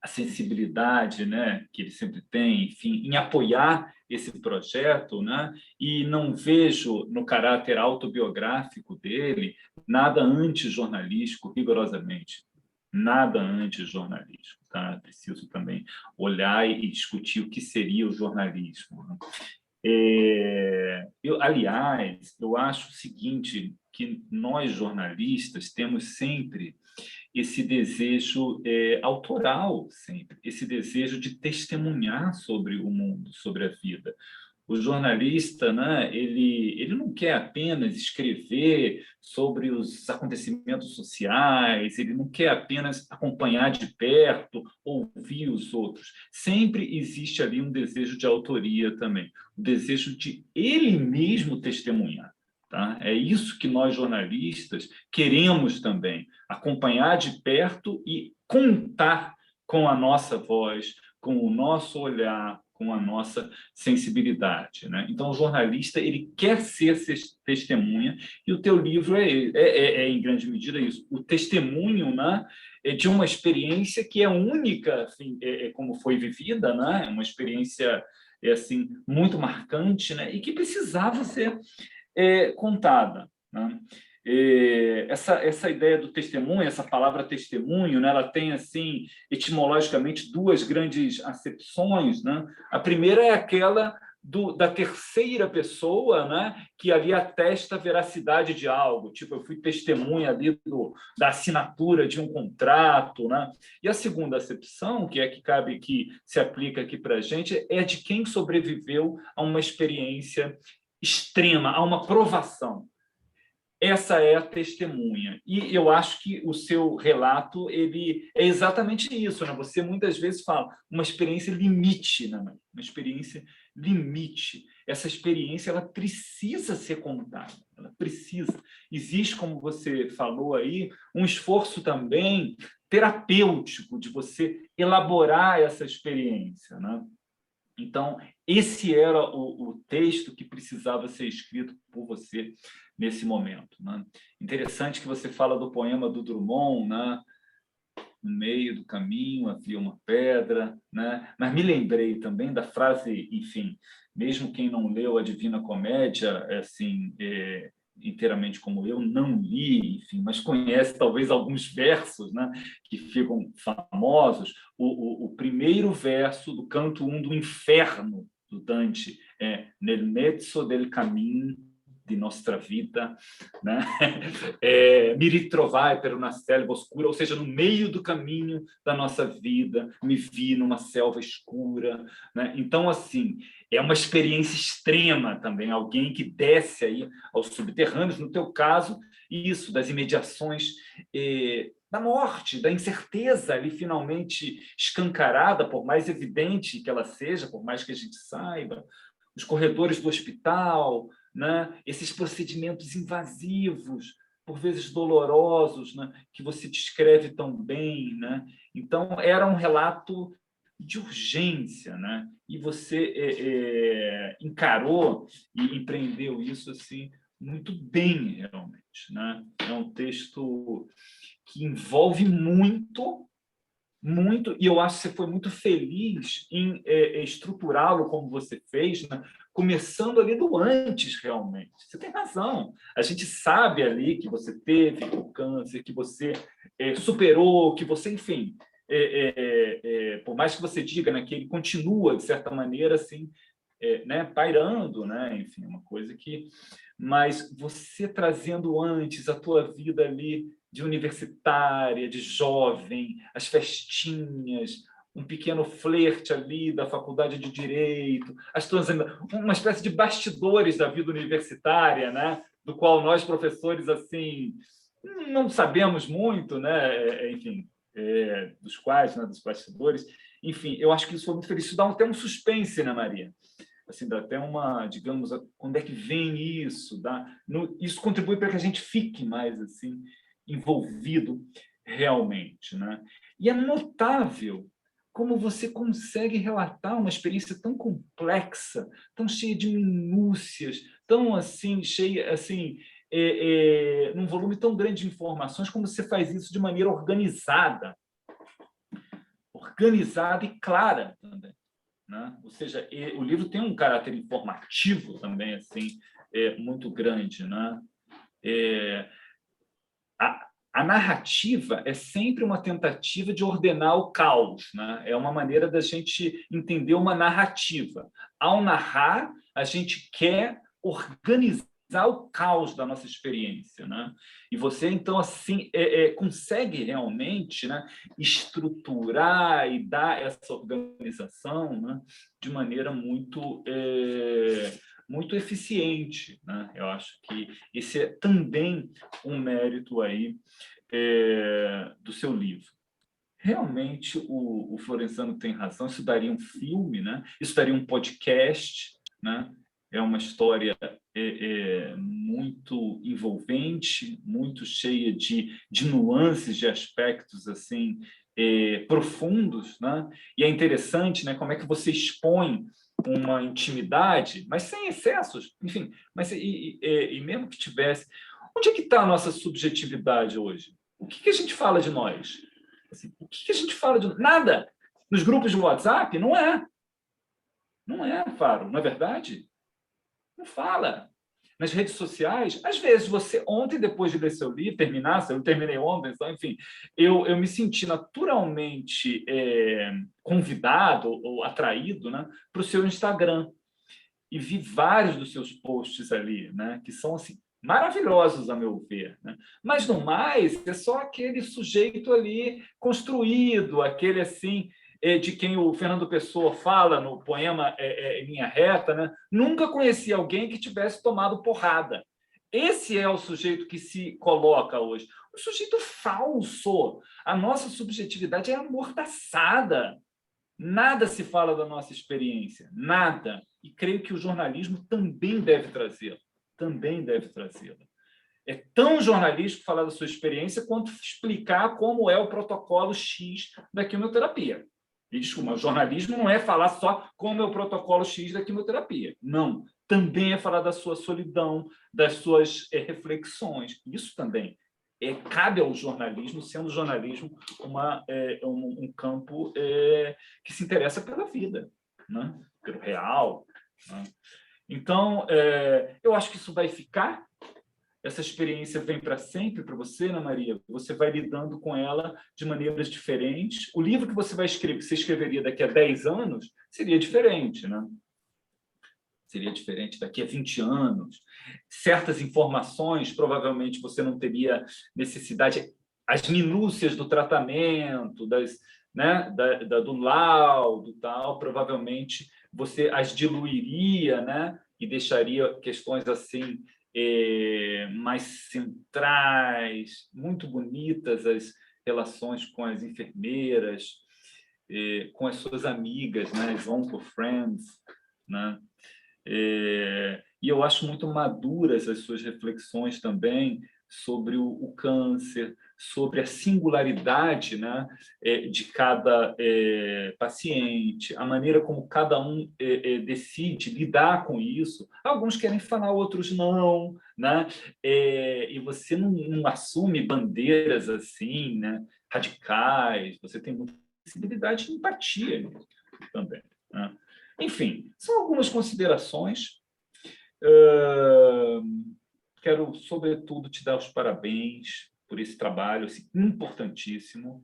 S4: sensibilidade, né, que ele sempre tem, enfim, em apoiar esse projeto, né? E não vejo no caráter autobiográfico dele nada antijornalístico, rigorosamente. Nada antijornalístico, tá? Preciso também olhar e discutir o que seria o jornalismo, né? Aliás, eu acho o seguinte, que nós jornalistas temos sempre esse desejo autoral, sempre, esse desejo de testemunhar sobre o mundo, sobre a vida. O jornalista, né, ele não quer apenas escrever sobre os acontecimentos sociais, ele não quer apenas acompanhar de perto, ouvir os outros. Sempre existe ali um desejo de autoria também, o desejo de ele mesmo testemunhar. Tá? É isso que nós, jornalistas, queremos também, acompanhar de perto e contar com a nossa voz, com o nosso olhar, com a nossa sensibilidade, né? Então, o jornalista ele quer ser testemunha, e o teu livro em grande medida, isso. O testemunho, né, de uma experiência que é única, assim, como foi vivida, né? Uma experiência assim, muito marcante, né? E que precisava ser contada, né? Essa ideia do testemunho, essa palavra testemunho, né, ela tem assim etimologicamente duas grandes acepções, né? A primeira é aquela da terceira pessoa, né, que ali atesta a veracidade de algo, tipo, eu fui testemunha ali da assinatura de um contrato, né? E a segunda acepção, que cabe, que se aplica aqui para a gente, é de quem sobreviveu a uma experiência extrema, a uma provação. Essa é a testemunha. E eu acho que o seu relato ele é exatamente isso, né? Você muitas vezes fala uma experiência limite, né? Uma experiência limite. Essa experiência ela precisa ser contada, ela precisa. Existe, como você falou aí, um esforço também terapêutico de você elaborar essa experiência, né? Então, esse era o texto que precisava ser escrito por você nesse momento, né? Interessante que você fala do poema do Drummond, né? No meio do caminho havia uma pedra, né? Mas me lembrei também da frase, enfim, mesmo quem não leu a Divina Comédia, assim, inteiramente como eu, não li, enfim, mas conhece talvez alguns versos, né, que ficam famosos. O primeiro verso do canto 1 do Inferno, do Dante, é Nel mezzo del cammino di nostra vita, né? Mi ritrovai per una selva oscura, ou seja, no meio do caminho da nossa vida, me vi numa selva escura, né? Então, assim, é uma experiência extrema também, alguém que desce aí aos subterrâneos, no teu caso, isso, das imediações da morte, da incerteza ali finalmente escancarada, por mais evidente que ela seja, por mais que a gente saiba, os corredores do hospital, né? Esses procedimentos invasivos, por vezes dolorosos, né? Que você descreve tão bem, né? Então, era um relato de urgência, né? E você encarou e empreendeu isso assim muito bem, realmente, né? É um texto que envolve muito, e eu acho que você foi muito feliz em estruturá-lo como você fez, né? Começando ali do antes, realmente. Você tem razão. A gente sabe ali que você teve o câncer, que você superou, que você, enfim, por mais que você diga, né, que ele continua, de certa maneira, assim, né, pairando, né? Enfim, uma coisa que mas você trazendo antes a tua vida ali de universitária, de jovem, as festinhas, um pequeno flerte ali da faculdade de Direito, uma espécie de bastidores da vida universitária, né? Do qual nós, professores, assim, não sabemos muito, né? Enfim, dos quais, né? Dos bastidores. Enfim, eu acho que isso foi muito feliz. Isso dá até um suspense, né, Maria? Assim, dá até uma, digamos, quando é que vem isso? Isso contribui para que a gente fique mais assim envolvido realmente, né? E é notável como você consegue relatar uma experiência tão complexa, tão cheia de minúcias, tão assim cheia, assim, num volume tão grande de informações, como você faz isso de maneira organizada e clara também, né? Ou seja, o livro tem um caráter informativo também assim muito grande, né? A narrativa é sempre uma tentativa de ordenar o caos, né? É uma maneira da gente entender uma narrativa. Ao narrar, a gente quer organizar o caos da nossa experiência, né? E você, então, assim, consegue realmente, né, estruturar e dar essa organização, né, de maneira muito eficiente, né? Eu acho que esse é também um mérito aí do seu livro. Realmente, o Florenzano tem razão, isso daria um filme, né? Isso daria um podcast, né? É uma história muito envolvente, muito cheia de nuances, de aspectos assim profundos, né? E é interessante, né, como é que você expõe uma intimidade, mas sem excessos, enfim, mas e mesmo que tivesse, onde é que está a nossa subjetividade hoje? O que a gente fala de nós? Assim, o que a gente fala de nada? Nos grupos de WhatsApp? Não é, Faro, não é verdade? Não fala. Nas redes sociais, às vezes você, ontem, depois de ler seu livro, eu terminei ontem, então, enfim, eu me senti naturalmente convidado ou atraído, né, para o seu Instagram. E vi vários dos seus posts ali, né, que são assim, maravilhosos, a meu ver, né? Mas, no mais, é só aquele sujeito ali construído, aquele assim, de quem o Fernando Pessoa fala no poema Em Linha Reta, né? Nunca conheci alguém que tivesse tomado porrada. Esse é o sujeito que se coloca hoje. O sujeito falso. A nossa subjetividade é amordaçada. Nada se fala da nossa experiência, nada. E creio que o jornalismo também deve trazê-la. É tão jornalístico falar da sua experiência quanto explicar como é o protocolo X da quimioterapia. E, desculpa, o jornalismo não é falar só como é o protocolo X da quimioterapia. Não. Também é falar da sua solidão, das suas reflexões. Isso também cabe ao jornalismo, sendo o jornalismo um campo que se interessa pela vida, né? Pelo real, né? Então, eu acho que isso vai ficar. Essa experiência vem para sempre para você, Ana Maria. Você vai lidando com ela de maneiras diferentes. O livro que você vai escrever, que você escreveria daqui a 10 anos, seria diferente, né? Seria diferente daqui a 20 anos. Certas informações, provavelmente, você não teria necessidade. As minúcias do tratamento, do laudo, tal, provavelmente você as diluiria, né? E deixaria questões assim mais centrais, muito bonitas, as relações com as enfermeiras, com as suas amigas, né? As onco friends, né? E eu acho muito maduras as suas reflexões também sobre o câncer, sobre a singularidade, né, de cada paciente, a maneira como cada um decide lidar com isso. Alguns querem falar, outros não, né? E você não assume bandeiras assim, né, radicais, você tem muita sensibilidade e empatia também, né? Enfim, são algumas considerações. Quero, sobretudo, te dar os parabéns por esse trabalho assim, importantíssimo.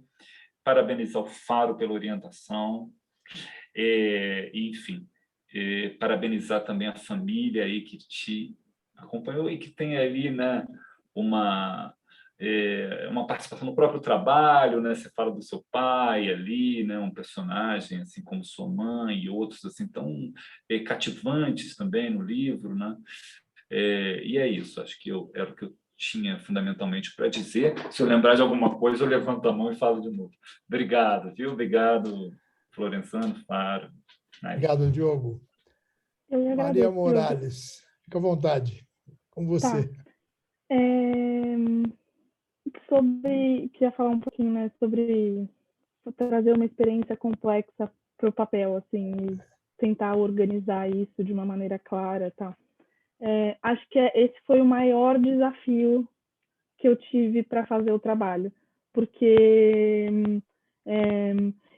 S4: Parabenizar o Faro pela orientação. Enfim, parabenizar também a família aí que te acompanhou e que tem ali, né, uma participação no próprio trabalho, né? Você fala do seu pai ali, né? Um personagem assim como sua mãe e outros assim tão cativantes também no livro, né? E é isso, acho que era o que eu tinha fundamentalmente para dizer. Se eu lembrar de alguma coisa, eu levanto a mão e falo de novo. Obrigado, viu? Obrigado, Florenzano, Faro.
S2: Obrigado, Diogo.
S3: Eu
S2: Maria
S3: agradeço, Diogo.
S2: Morales, fica à vontade. Com você.
S3: Tá. Queria falar um pouquinho, né, sobre trazer uma experiência complexa para o papel, assim, e tentar organizar isso de uma maneira clara, tá? Acho que esse foi o maior desafio que eu tive para fazer o trabalho, porque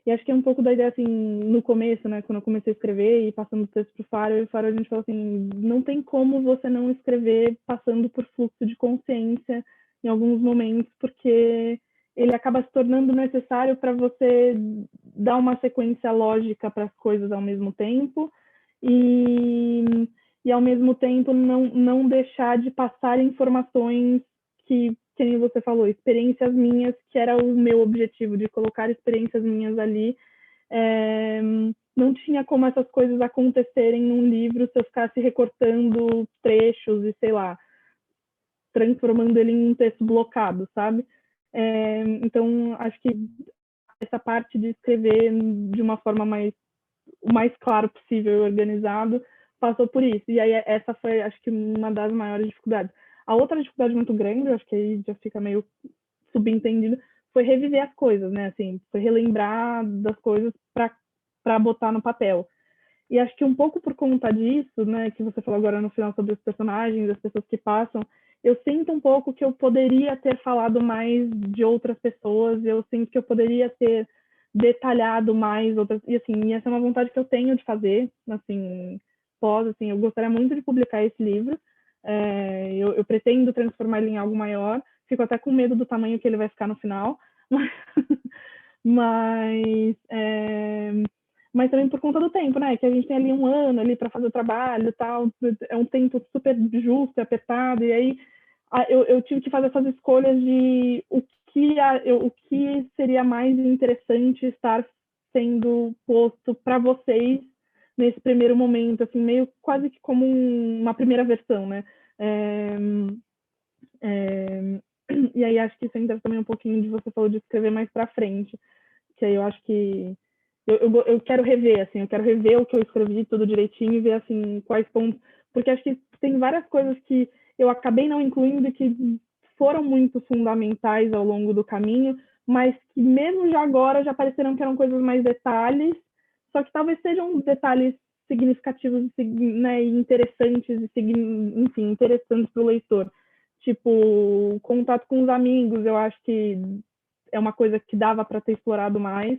S3: e acho que é um pouco da ideia, assim, no começo, né, quando eu comecei a escrever e passando o texto para o Faro, e o Faro a gente falou assim, não tem como você não escrever passando por fluxo de consciência em alguns momentos, porque ele acaba se tornando necessário para você dar uma sequência lógica para as coisas ao mesmo tempo e ao mesmo tempo não deixar de passar informações que nem você falou, experiências minhas, que era o meu objetivo, de colocar experiências minhas ali. Não tinha como essas coisas acontecerem num livro se eu ficasse recortando trechos e, sei lá, transformando ele em um texto blocado, sabe? Então, acho que essa parte de escrever de uma forma o mais claro possível e organizado passou por isso. E aí essa foi, acho que, uma das maiores dificuldades. A outra dificuldade muito grande, acho que aí já fica meio subentendido, foi reviver as coisas, né? Assim, foi relembrar das coisas para botar no papel. E acho que um pouco por conta disso, né, que você falou agora no final sobre os personagens, as pessoas que passam, eu sinto um pouco que eu poderia ter falado mais de outras pessoas, eu sinto que eu poderia ter detalhado mais outras, e assim, essa é uma vontade que eu tenho de fazer, assim, assim, eu gostaria muito de publicar esse livro, eu pretendo transformar ele em algo maior, fico até com medo do tamanho que ele vai ficar no final, mas também por conta do tempo, né? Que a gente tem ali 1 ano ali para fazer o trabalho e tal, é um tempo super justo e apertado, e aí eu tive que fazer essas escolhas de o que seria mais interessante estar sendo posto para vocês nesse primeiro momento, assim, meio quase que como uma primeira versão, né? E aí acho que isso entra também um pouquinho de você falou de escrever mais para frente, que aí eu acho que eu quero rever, assim, eu quero rever o que eu escrevi tudo direitinho e ver, assim, quais pontos, porque acho que tem várias coisas que eu acabei não incluindo e que foram muito fundamentais ao longo do caminho, mas que mesmo já agora já pareceram que eram coisas mais detalhes, só que talvez sejam detalhes significativos, né, interessantes, enfim, interessantes para o leitor. Tipo, o contato com os amigos, eu acho que é uma coisa que dava para ter explorado mais.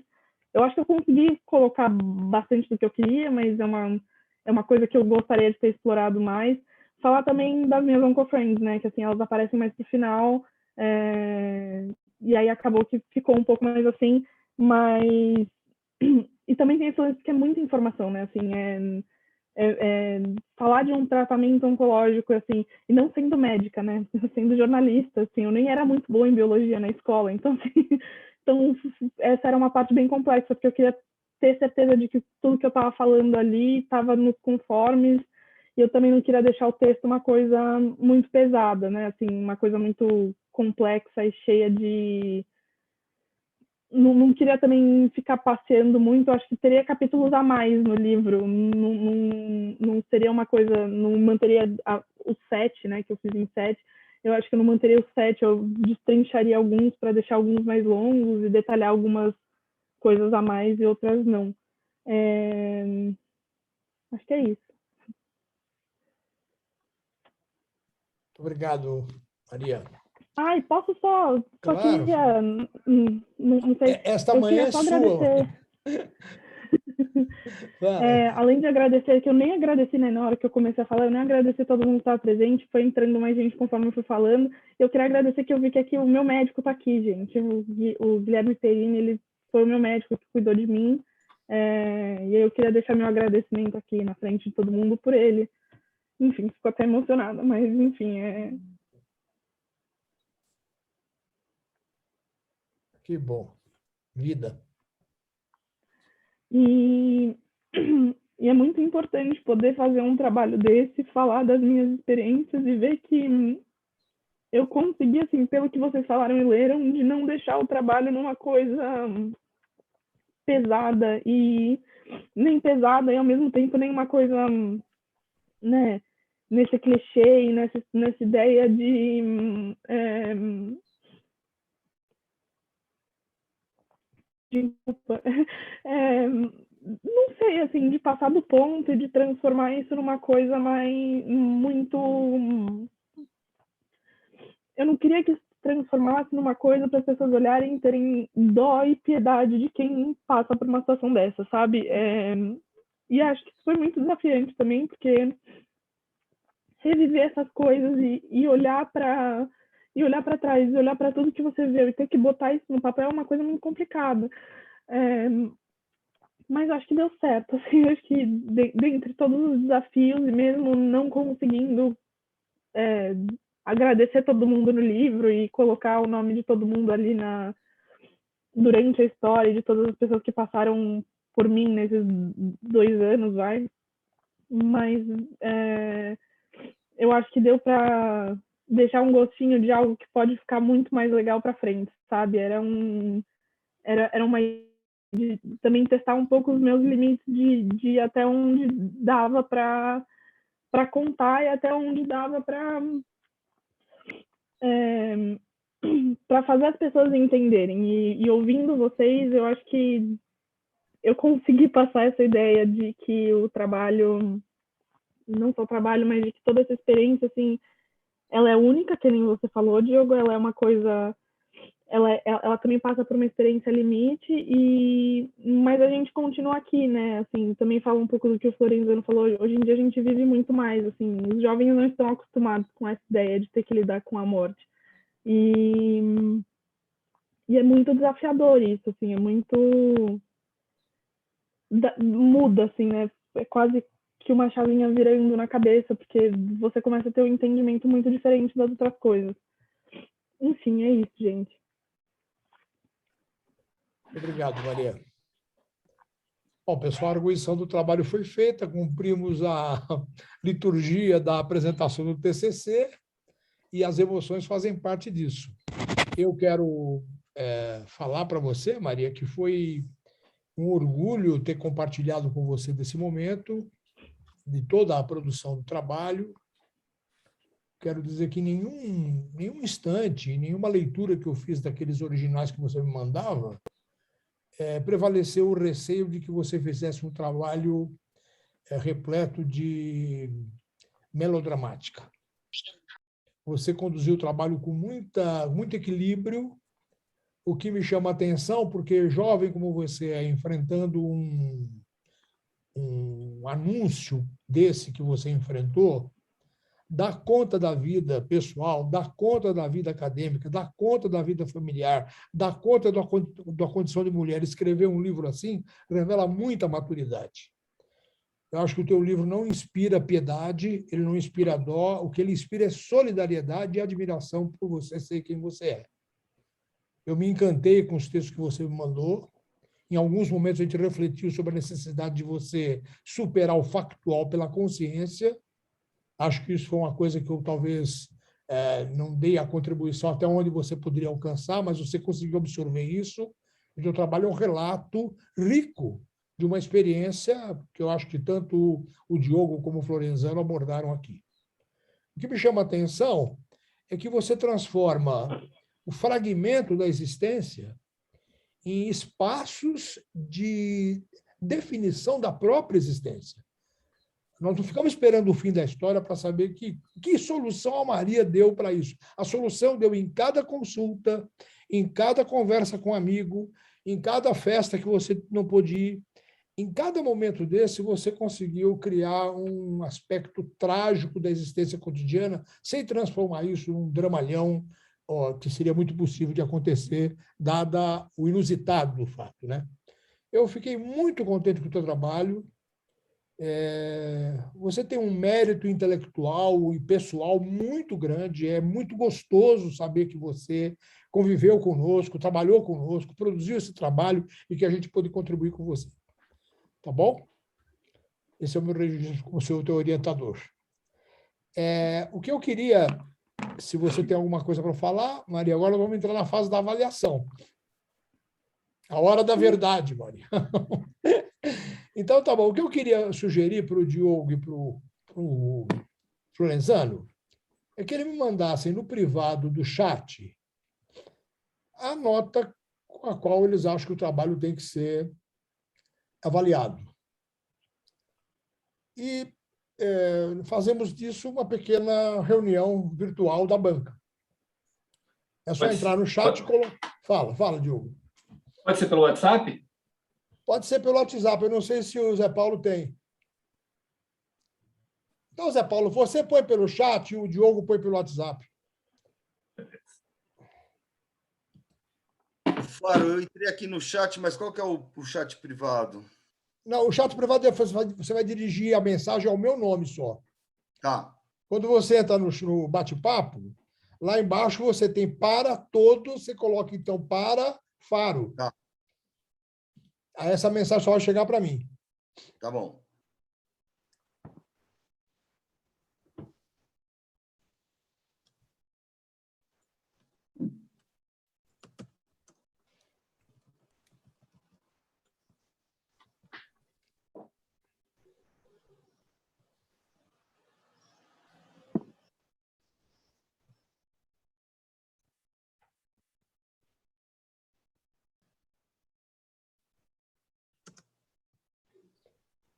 S3: Eu acho que eu consegui colocar bastante do que eu queria, mas é uma coisa que eu gostaria de ter explorado mais. Falar também das minhas Uncle Friends, né? Que assim, elas aparecem mais pro final, e aí acabou que ficou um pouco mais assim, mas... E também tem esse lance que é muita informação, né? Assim, falar de um tratamento oncológico, assim, e não sendo médica, né? Sendo jornalista, assim, eu nem era muito boa em biologia na escola, então, assim, então essa era uma parte bem complexa, porque eu queria ter certeza de que tudo que eu estava falando ali estava nos conformes, e eu também não queria deixar o texto uma coisa muito pesada, né? Assim, uma coisa muito complexa e cheia de... Não queria também ficar passeando muito, acho que teria capítulos a mais no livro, não seria uma coisa, não manteria o 7, né, que eu fiz em 7, eu acho que eu não manteria o 7, eu destrincharia alguns para deixar alguns mais longos e detalhar algumas coisas a mais e outras não. Acho que é isso.
S2: Muito obrigado, Maria.
S3: Ai, posso só
S2: Claro.
S3: queria, não sei,
S2: Esta
S3: eu
S2: manhã
S3: queria
S2: é
S3: só
S2: sua.
S3: agradecer.
S2: Vai.
S3: Além de agradecer, que eu nem agradeci, né, na hora que eu comecei a falar, eu nem agradeci todo mundo que estava presente, foi entrando mais gente conforme eu fui falando. Eu queria agradecer que eu vi que aqui o meu médico está aqui, gente. O Guilherme Perini, ele foi o meu médico que cuidou de mim. E eu queria deixar meu agradecimento aqui na frente de todo mundo por ele. enfim, fico até emocionada, mas enfim,
S2: Que bom. Vida.
S3: E, e é muito importante poder fazer um trabalho desse, falar das minhas experiências e ver que eu consegui, assim, pelo que vocês falaram e leram, de não deixar o trabalho numa coisa pesada e nem pesada e ao mesmo tempo nem uma coisa, né, nesse clichê e nessa ideia de não sei, assim, de passar do ponto e de transformar isso numa coisa mais muito. Eu não queria que isso transformasse numa coisa para as pessoas olharem e terem dó e piedade de quem passa por uma situação dessa, sabe? E acho que isso foi muito desafiante também, porque reviver essas coisas e olhar para trás, e olhar para tudo que você viu e ter que botar isso no papel é uma coisa muito complicada. Mas acho que deu certo, assim, acho que dentre todos os desafios e mesmo não conseguindo agradecer todo mundo no livro e colocar o nome de todo mundo ali durante a história, de todas as pessoas que passaram por mim nesses 2 anos, mas eu acho que deu para deixar um gostinho de algo que pode ficar muito mais legal para frente, sabe? Era uma de também testar um pouco os meus limites de até onde dava para contar e até onde dava para fazer as pessoas entenderem. E ouvindo vocês, eu acho que eu consegui passar essa ideia de que o trabalho, não só o trabalho, mas de que toda essa experiência, assim, ela é única, que nem você falou, Diogo, ela é uma coisa... Ela também passa por uma experiência limite, mas a gente continua aqui, né? Assim, também fala um pouco do que o Florenzano falou. Hoje em dia a gente vive muito mais, assim, os jovens não estão acostumados com essa ideia de ter que lidar com a morte. E é muito desafiador isso, assim, é muito... muda, assim, né? É quase que uma chavinha virando na cabeça, porque você começa a ter um entendimento muito diferente das outras coisas. Enfim, é isso, gente.
S2: Obrigado, Maria. Bom, pessoal, a arguição do trabalho foi feita, cumprimos a liturgia da apresentação do TCC e as emoções fazem parte disso. Eu quero falar para você, Maria, que foi um orgulho ter compartilhado com você desse momento, de toda a produção do trabalho. Quero dizer que nenhum instante, nenhuma leitura que eu fiz daqueles originais que você me mandava, prevaleceu o receio de que você fizesse um trabalho repleto de melodramática. Você conduziu o trabalho com muito equilíbrio, o que me chama a atenção, porque jovem como você é, enfrentando um anúncio desse que você enfrentou, dá conta da vida pessoal, dá conta da vida acadêmica, dá conta da vida familiar, dá conta da condição de mulher. Escrever um livro assim revela muita maturidade. Eu acho que o teu livro não inspira piedade, ele não inspira dó, o que ele inspira é solidariedade e admiração por você ser quem você é. Eu me encantei com os textos que você me mandou. Em alguns momentos a gente refletiu sobre a necessidade de você superar o factual pela consciência. Acho que isso foi uma coisa que eu talvez não dei a contribuição até onde você poderia alcançar, mas você conseguiu absorver isso. O teu trabalho é um relato rico de uma experiência que eu acho que tanto o Diogo como o Florenzano abordaram aqui. O que me chama a atenção é que você transforma o fragmento da existência em espaços de definição da própria existência. Nós não ficamos esperando o fim da história para saber que solução a Maria deu para isso. A solução deu em cada consulta, em cada conversa com um amigo, em cada festa que você não pôde ir. Em cada momento desse, você conseguiu criar um aspecto trágico da existência cotidiana, sem transformar isso num dramalhão, que seria muito possível de acontecer, dada o inusitado do fato, né? Eu fiquei muito contente com o teu trabalho. Você tem um mérito intelectual e pessoal muito grande, é muito gostoso saber que você conviveu conosco, trabalhou conosco, produziu esse trabalho e que a gente pôde contribuir com você. Tá bom? Esse é o meu registro como seu teu orientador. O que eu queria, se você tem alguma coisa para falar, Maria, agora vamos entrar na fase da avaliação. A hora da verdade, Maria. Então, tá bom. O que eu queria sugerir para o Diogo e para o Florenzano é que eles me mandassem no privado do chat a nota com a qual eles acham que o trabalho tem que ser avaliado. E fazemos disso uma pequena reunião virtual da banca. É só entrar no chat e colocar. Fala, Diogo.
S4: Pode ser pelo WhatsApp?
S2: Pode ser pelo WhatsApp. Eu não sei se o Zé Paulo tem. Então, Zé Paulo, você põe pelo chat e o Diogo põe pelo WhatsApp.
S5: Faro, eu entrei aqui no chat, mas qual que é o chat privado?
S2: Não, o chat privado você vai dirigir a mensagem ao meu nome só.
S5: Tá.
S2: Quando você entra no bate-papo, lá embaixo você tem para todos, você coloca então para Faro.
S5: Tá.
S2: Aí essa mensagem só vai chegar para mim.
S5: Tá bom.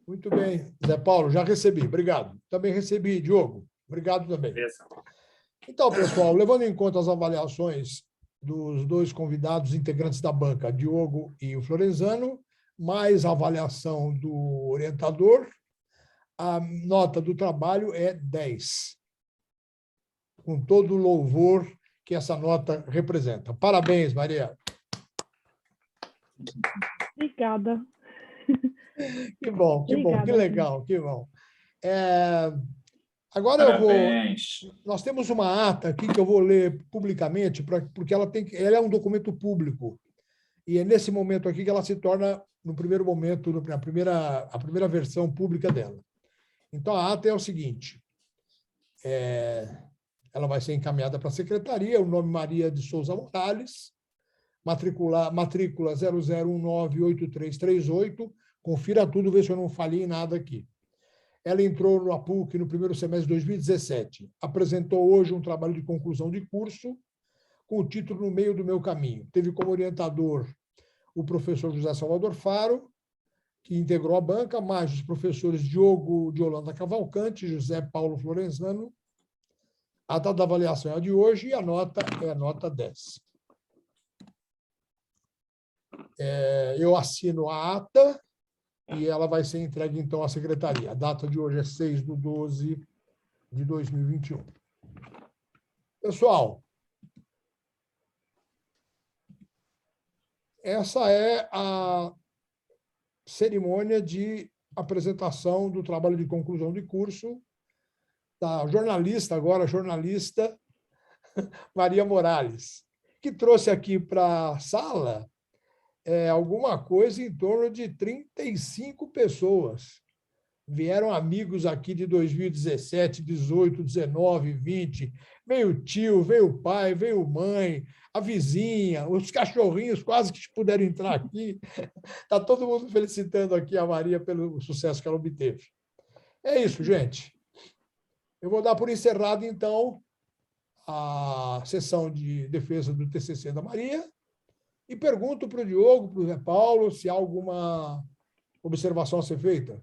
S2: Muito bem, Zé Paulo, já recebi. Obrigado. Também recebi, Diogo. Obrigado também.
S4: Beleza.
S2: Então, pessoal, levando em conta as avaliações dos dois convidados integrantes da banca, Diogo e o Florenzano, mais a avaliação do orientador, a nota do trabalho é 10, com todo o louvor que essa nota representa. Parabéns, Maria.
S3: Obrigada.
S2: Que bom,
S3: Obrigada,
S2: que legal, que bom. Agora
S4: Parabéns.
S2: nós temos uma ata aqui que eu vou ler publicamente, porque ela é um documento público. E é nesse momento aqui que ela se torna, no primeiro momento, a primeira versão pública dela. Então, a ata é o seguinte: ela vai ser encaminhada para a secretaria, o nome Maria de Souza Morales, matrícula 00198338. Confira tudo, vê se eu não falhei em nada aqui. Ela entrou no APUC no primeiro semestre de 2017. Apresentou hoje um trabalho de conclusão de curso com o título No Meio do Meu Caminho. Teve como orientador o professor José Salvador Faro, que integrou a banca, mais os professores Diogo de Holanda Cavalcante, José Paulo Florenzano. A data da avaliação é a de hoje e a nota é a nota 10. Eu assino a ata e ela vai ser entregue, então, à secretaria. A data de hoje é 6/12/2021. Pessoal, essa é a cerimônia de apresentação do trabalho de conclusão de curso da jornalista Maria Morales, que trouxe aqui para a sala alguma coisa em torno de 35 pessoas. Vieram amigos aqui de 2017, 18, 19, 20. Veio tio, veio pai, veio mãe, a vizinha, os cachorrinhos quase que puderam entrar aqui. Está todo mundo felicitando aqui a Maria pelo sucesso que ela obteve. É isso, gente. Eu vou dar por encerrado, então, a sessão de defesa do TCC da Maria e pergunto para o Diogo, para o Zé Paulo, se há alguma observação a ser feita.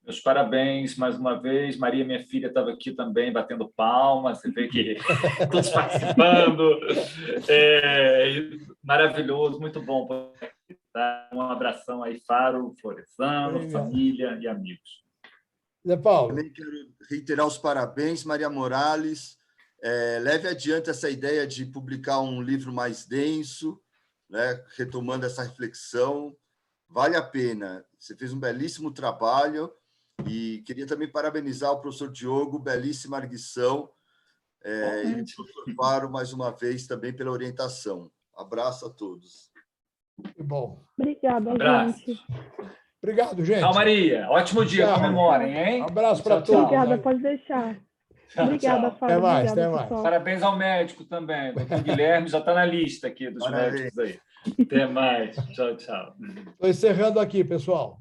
S4: Meus parabéns mais uma vez. Maria, minha filha, estava aqui também batendo palmas. Você vê que todos participando. Maravilhoso, muito bom. Um abração aí, Faro, Florenzano, família e amigos.
S2: Zé Paulo.
S5: Também quero reiterar os parabéns, Maria Morales. Leve adiante essa ideia de publicar um livro mais denso, né? Retomando essa reflexão. Vale a pena. Você fez um belíssimo trabalho e queria também parabenizar o professor Diogo, belíssima arguição, e o professor Faro, mais uma vez, também pela orientação. Abraço a todos.
S2: Que bom.
S3: Obrigada,
S4: Abraço.
S3: gente.
S2: Obrigado, gente.
S4: Tchau, Maria. Ótimo dia,
S2: Tchau.
S4: comemorem, hein?
S2: Abraço para
S4: Tchau, tchau.
S2: todos.
S3: Obrigada, pode deixar.
S4: Tchau,
S3: Obrigada,
S4: tchau.
S3: Fábio.
S2: Até mais,
S3: Obrigada,
S2: até mais.
S3: pessoal.
S4: Parabéns ao médico também. O doutor Guilherme já está na lista aqui dos
S5: Parabéns.
S4: médicos aí. Até mais. Tchau, tchau.
S2: Estou encerrando aqui, pessoal.